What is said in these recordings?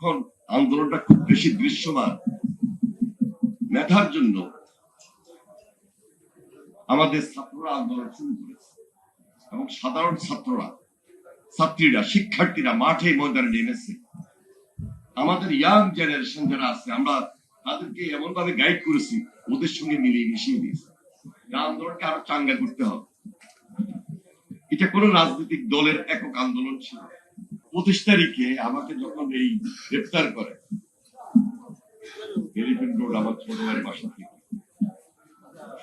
যখন আন্দোলনটা খুব বেশি দৃশ্যমান, মেধার জন্য আমাদের ছাত্ররা আন্দোলন শুরু করেছে এবং সাধারণ ছাত্রীরা শিক্ষার্থীরা মাঠে ময়দানে নেমেছে। আমাদের ইয়াং জেনারেশন যারা আছে আমরা তাদেরকে এমন ভাবে গাইড করেছি, ওদের সঙ্গে মিলিয়ে মিশিয়ে দিয়েছি। আন্দোলনকে আরো চাঙ্গা করতে হবে। এটা কোন রাজনৈতিক দলের একক আন্দোলন ছিল। 25 তারিখে আমাকে যখন এই গ্রেফতার করে এলিফ্যান্ট রোড আমার ছোট ভাইয়ের বাসা থেকে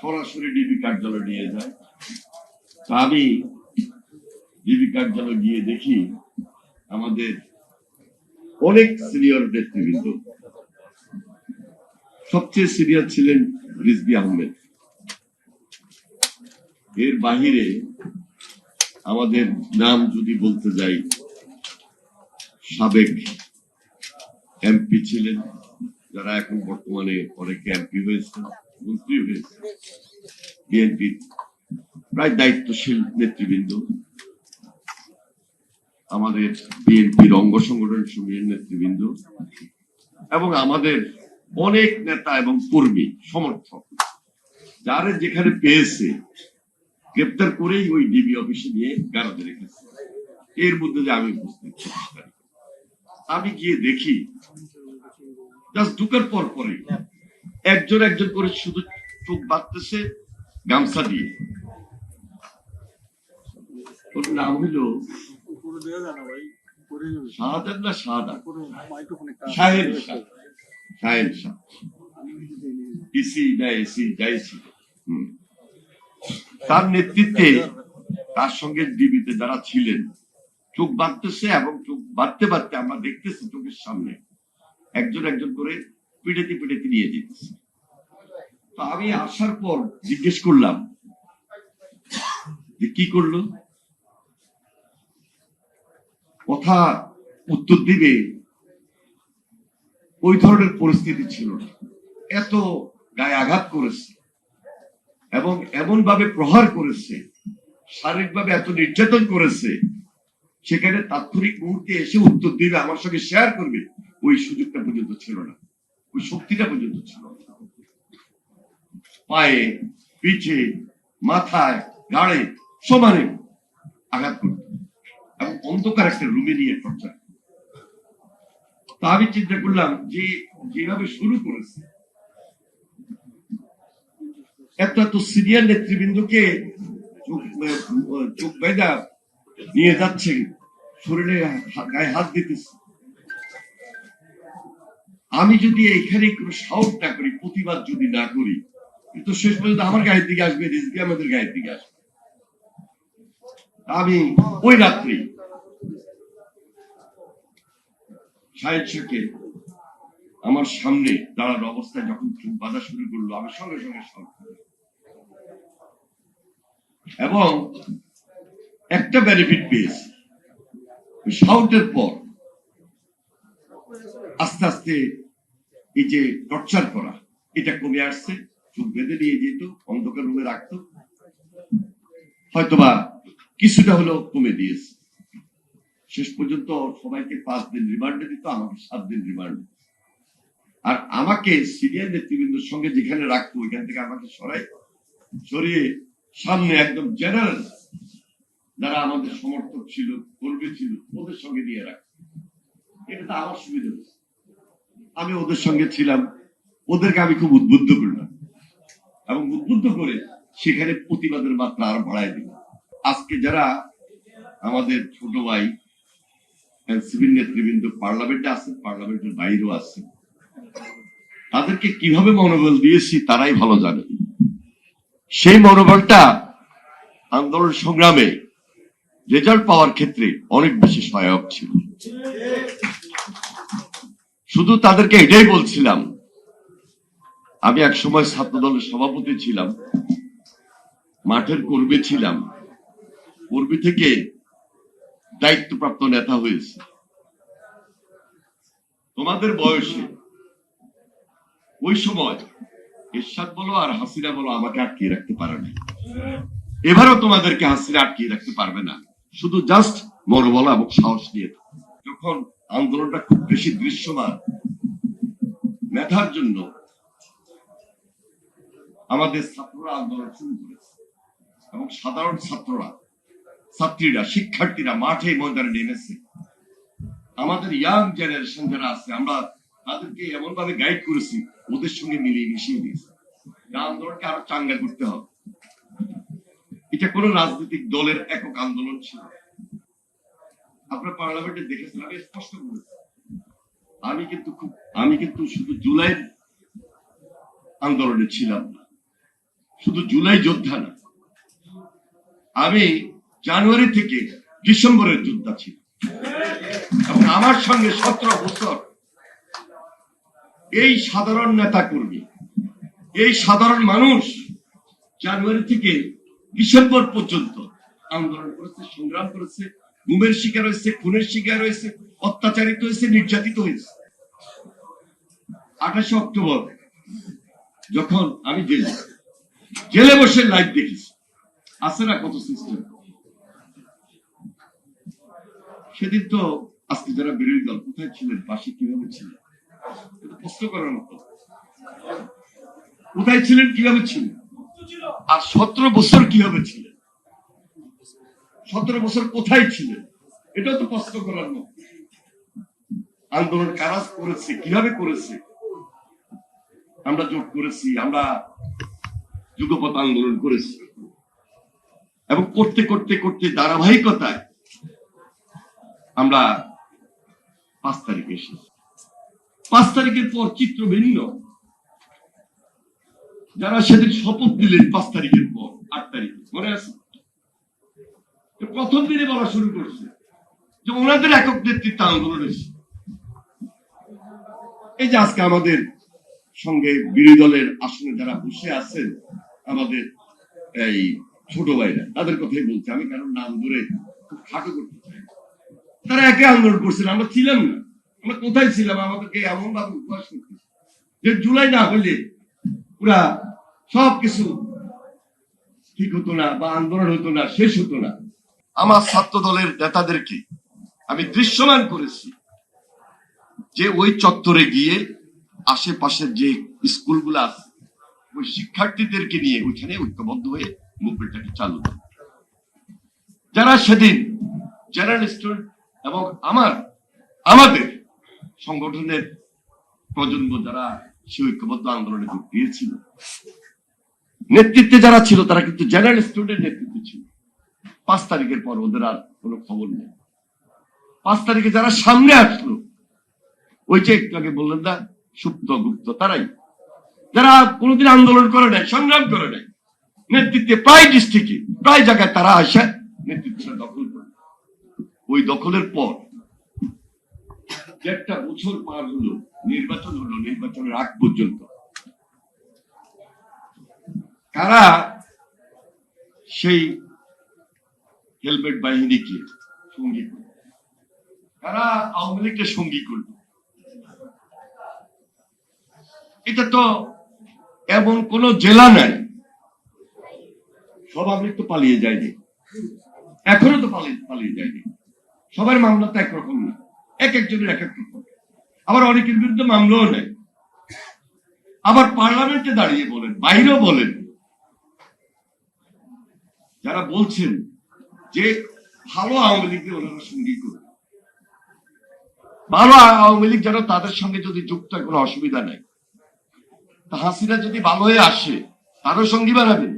সরাসরি ডিবি কার্যালয়ে নিয়ে যায়। আমি ডিবি কার্যালয়ে গিয়ে দেখি আমাদের অনেক সিনিয়র নেতৃবৃন্দ, সবচেয়ে সিনিয়র ছিলেন রিজভী আহমেদ। এর বাহিরে আমাদের নাম যদি বলতে যাই, সাবেক এমপি ছিলেন, যারা এখন বর্তমানে অনেকে এমপি হয়েছে, মন্ত্রী হয়েছে, বিএনপি প্রায় দায়িত্বশীল নেতৃবৃন্দ, আমাদের বিএনপির অঙ্গ সংগঠন সমূহের নেতৃবৃন্দ এবং আমাদের অনেক নেতা এবং কর্মী সমর্থক, যারা যেখানে পেয়েছে গ্রেপ্তার করেই ওই ডিবি অফিসে নিয়ে গারদে রেখেছে। এর মধ্যে যে আমি উপস্থিত, আমি গিয়ে দেখি জাস্ট ঢুকার পর পরে একজন একজন করে শুধু চোখ বাঁধতেছে গামছা দিয়ে। ওর নাম হইল শাহাদাত না শাহাদাত, শাহেদ শাহ, শাহেদ শাহ, ইসি না এসি যাই ছিল। তার নেতৃত্বে তার সঙ্গে ডিবিতে যারা ছিলেন চোখ বাঁধতেছে এবং চোখ বাঁধতে বাঁধতে আমরা দেখতেছি চোখের সামনে একজন একজন করে পিড়েতে পিড়েতে নিয়ে যেতেছে। তো আমি আসার পর জিজ্ঞেস করলাম যে কি করলো, কথা উত্তর দিবে ওই ধরনের পরিস্থিতি ছিল না। এত গায়ে আঘাত করেছে এবং এমন ভাবে প্রহার করেছে, শারীরিকভাবে এত নির্যাতন করেছে, সেখানে তাৎক্ষণিক মুহূর্তে এসে উত্তর দিবে, আমার সঙ্গে শেয়ার করবে, ওই সুযোগটা পর্যন্ত ছিল না, ওই শক্তিটা পর্যন্ত ছিল না। পায়ে, পিঠে, মাথায়, ঘাড়ে সমানে আঘাত করত এবং অন্ধকার একটা রুমে নিয়ে টর্চার। তা আমি চিন্তা করলাম যে যেভাবে শুরু করেছে, এত এত সিনিয়র নেতৃবৃন্দকে চোখ বেঁধা নিয়ে যাচ্ছে, শরীরে গায়ে হাত দিতেছে। আমি যদি এখানে কোনো সাহস না করি, প্রতিবাদ যদি না করি, কিন্তু শেষ পর্যন্ত আমার গায়ের দিকে আসবে, রিজভী আমাদের গায়ের দিকে আসবে। আমি ওই রাত্রি শাহেদ শাহকে আমার সামনে দাঁড়ানো অবস্থায় যখন চোখ বাঁধা শুরু করলো, আমি সঙ্গে সঙ্গে সাহস এবং একটা বেনিফিট পেয়েছি। শাউটের পর আস্তে আস্তে এই যে টর্চার করা, এটা কমে আসছে। চোখ বেঁধে নিয়ে যেত, অন্ধকার রুমে রাখতো, হয়তোবা কিছুটা হলেও কমে দিয়েছে। শেষ পর্যন্ত সবাইকে 5 দিন রিমান্ডে দিত, আমাকে 7 দিন রিমান্ডে। আর আমাকে সিনিয়র নেতৃবৃন্দের সঙ্গে যেখানে রাখতো, ওইখান থেকে আমাকে সরিয়ে সামনে একদম জেনারেল যারা আমাদের সমর্থক ছিল, কর্মী ছিল, ওদের সঙ্গে নিয়ে রাখতো। এটা তো আমার সুবিধা হয়েছে, আমি ওদের সঙ্গে ছিলাম, ওদেরকে আমি খুব উদ্বুদ্ধ করলাম এবং উদ্বুদ্ধ করে সেখানে প্রতিবাদের মাত্রা আরো বাড়াই দিল। আজকে যারা আমাদের ছোট ভাই এনসিপির নেতৃবৃন্দ পার্লামেন্টে আছেন, পার্লামেন্টের বাইরেও আছেন, তাদেরকে কিভাবে মনোবল দিয়েছি তারাই ভালো জানে। সেই মনোবলটা আন্দোলন সংগ্রামে রেজাল্ট পাওয়ার ক্ষেত্রে অনেক বেশি সহায়ক ছিল। শুধু তাদেরকে এটাই বলছিলাম, আমি এক সময় ছাত্র দলের সভাপতি ছিলাম, মাঠের কর্মী ছিলাম, কর্মী থেকে দায়িত্বপ্রাপ্ত নেতা হয়েছে। তোমাদের বয়সে ওই সময় এরশাদ বলো আর হাসিনা বলো আমাকে আটকিয়ে রাখতে পারে না, এবারও তোমাদেরকে হাসিনা আটকিয়ে রাখতে পারবে না। শুধু জাস্ট মনোবল এবং সাহস নিয়ে যখন আন্দোলনটা খুব বেশি দৃশ্যমান, মেধার জন্য আমাদের ছাত্ররা আন্দোলন শুরু করেছে এবং সাধারণ ছাত্রীরা শিক্ষার্থীরা মাঠে ময়দানে নেমেছে। আমাদের ইয়াং জেনারেশন যারা আছে আমরা তাদেরকে এমন ভাবে গাইড করেছি, ওদের সঙ্গে মিলিয়ে মিশিয়ে দিয়েছি। আন্দোলনকে আরো চাঙ্গা করতে হবে। এটা কোন রাজনৈতিক দলের একক আন্দোলন ছিল। আপনার পার্লামেন্টে দেখেছেন, আমি স্পষ্ট বলেছি, আমি কিন্তু শুধু জুলাই আন্দোলনে ছিলাম না, শুধু জুলাই যোদ্ধা না, আমি জানুয়ারি থেকে ডিসেম্বরের যোদ্ধা ছিলাম এবং আমার সঙ্গে 17 বছর এই সাধারণ নেতা কর্মী, এই সাধারণ মানুষ জানুয়ারি থেকে ডিসেম্বর পর্যন্ত আন্দোলন করেছে, সংগ্রাম করেছে, গুমের শিকার হয়েছে, খুনের শিকার হয়েছে, অত্যাচারিত হয়েছে, নির্যাতিত হয়েছে। 28 অক্টোবর যখন আমি জেলে বসে লাইভ দেখেছি, আছে না কত সিস্টেম। সেদিন তো আজকে যারা বিরোধী দল কোথায় ছিলেন, পাশে কিভাবে ছিলেন, প্রশ্ন করার মতো। কোথায় ছিলেন, কিভাবে ছিলেন, আর 17 বছর কিভাবে ছিলেন, 17 বছর কোথায় ছিলেন, এটাও তো প্রশ্ন করার মতো। আন্দোলন কারা করেছে, কিভাবে করেছে, আমরা জোট করেছি, আমরা যুগপৎ আন্দোলন করেছি এবং করতে করতে করতে ধারাবাহিকতায় আমরা 5 তারিখে এসেছি। 5 তারিখের পর চিত্র ভিন্ন। যারা সেদিন শপথ দিলেন 5 তারিখের পর 8 তারিখে, মনে আছে, প্রথম দিনে বলা শুরু করছে যে ওনাদের একক নেতৃত্বে আন্দোলন এসেছে। এই যে আজকে আমাদের সঙ্গে বিরোধী দলের আসনে যারা বসে আছেন, আমাদের এই ছোট ভাইরা, তাদের কথাই বলছি আমি, কারণ নাম ধরে খুব খাটো করতে চাই। তারা একে আন্দোলন করছিল, আমরা ছিলাম না। আমরা কোথায় ছিলাম, আমাদেরকে এমন ভাবে উপহাস করতে যে জুলাই না হলে পুরা সবকিছু ঠিক হতো না, বা আন্দোলন হতো না, শেষ হতো না। আমার ছাত্র দলের নেতাদেরকে আমি দৃশ্যমান করেছি যে ওই চত্বরে গিয়ে আশেপাশের যে স্কুলগুলো আছে ওই শিক্ষার্থীদেরকে নিয়ে ওইখানে ঐক্যবদ্ধ হয়ে মুভমেন্টটাকে চালু করে। যারা সেদিন জেনারেল স্টুডেন্ট এবং আমাদের সংগঠনের প্রজন্ম যারা সে ঐক্যবদ্ধ আন্দোলনে যোগ দিয়েছিল, নেতৃত্বে যারা ছিল তারা কিন্তু জেনারেল স্টুডেন্ট নেতৃত্বে ছিল। 5 তারিখের পর ওদের আর কোনো খবর নেই। 5 তারিখে যারা সামনে আসলো, ওই যে একটু আগে বললেন না, সুপ্ত গুপ্ত, তারাই, যারা কোনোদিন আন্দোলন করে নাই, সংগ্রাম করে নাই, নেতৃত্বে প্রায় ডিস্ট্রিক্টে প্রায় জায়গায় তারা আসে নেতৃত্বটা দখল করে। ওই দখলের পর একটা বছর পার হলো, নির্বাচন হলো, নির্বাচনের আগ পর্যন্ত কারা সেই হেলমেট বাহিনীকে সঙ্গী করল, কারা আওয়ামী লীগকে সঙ্গী করল। এটা তো এমন কোন জেলা নাই সব আওয়ামী লীগ তো পালিয়ে যায়নি, এখনো তো পালিয়ে যায়নি। সবার মামলা তো একরকম না, এক একজনের এক এক রকম। আবার অনেকের বিরুদ্ধে মামলাও নেই। আবার পার্লামেন্টে দাঁড়িয়ে বলেন, বাইরেও বলেন, যারা বলছেন যে ভালো আওয়ামী লীগের ওনারা সঙ্গী করবে, ভালো আওয়ামী লীগ যেন তাদের সঙ্গে যদি যুক্ত হয় কোনো অসুবিধা নাই। হাসিনা যদি ভালো হয়ে আসে তারও সঙ্গী বানাবেন,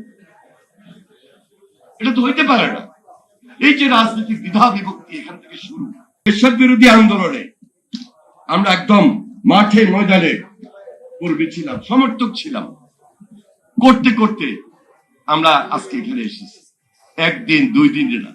এটা তো হইতে পারে না। এই যে রাজনৈতিক দ্বিধা বিভক্তি এখান থেকে শুরু। দেশের বিরোধী আন্দোলনে আমরা একদম মাঠে ময়দানে কর্মী ছিলাম, সমর্থক ছিলাম। করতে করতে আমরা আজকে এখানে এসেছি, 1 দিন 2 দিন না,